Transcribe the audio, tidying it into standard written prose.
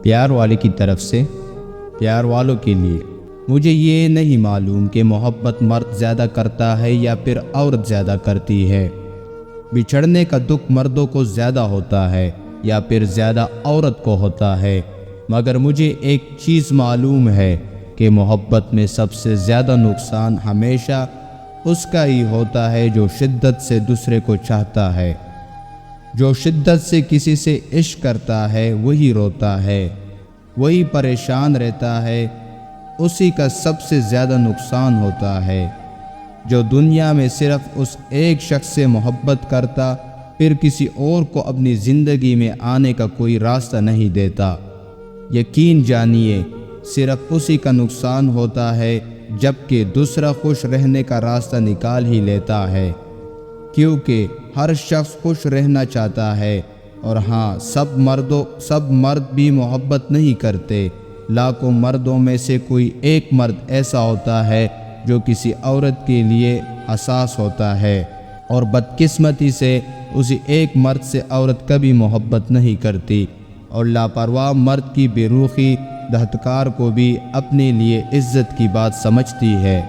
پیار والے کی طرف سے پیار والوں کے لیے۔ مجھے یہ نہیں معلوم کہ محبت مرد زیادہ کرتا ہے یا پھر عورت زیادہ کرتی ہے۔ بچھڑنے کا دکھ مردوں کو زیادہ ہوتا ہے یا پھر زیادہ عورت کو ہوتا ہے، مگر مجھے ایک چیز معلوم ہے کہ محبت میں سب سے زیادہ نقصان ہمیشہ اس کا ہی ہوتا ہے جو شدت سے دوسرے کو چاہتا ہے۔ جو شدت سے کسی سے عشق کرتا ہے وہی روتا ہے، وہی پریشان رہتا ہے، اسی کا سب سے زیادہ نقصان ہوتا ہے۔ جو دنیا میں صرف اس ایک شخص سے محبت کرتا پھر کسی اور کو اپنی زندگی میں آنے کا کوئی راستہ نہیں دیتا، یقین جانیے صرف اسی کا نقصان ہوتا ہے جبکہ دوسرا خوش رہنے کا راستہ نکال ہی لیتا ہے، کیونکہ ہر شخص خوش رہنا چاہتا ہے۔ اور ہاں، سب مرد بھی محبت نہیں کرتے۔ لاکھوں مردوں میں سے کوئی ایک مرد ایسا ہوتا ہے جو کسی عورت کے لیے حساس ہوتا ہے، اور بدقسمتی سے اسی ایک مرد سے عورت کبھی محبت نہیں کرتی، اور لاپرواہ مرد کی بے رخی دھتکار کو بھی اپنے لیے عزت کی بات سمجھتی ہے۔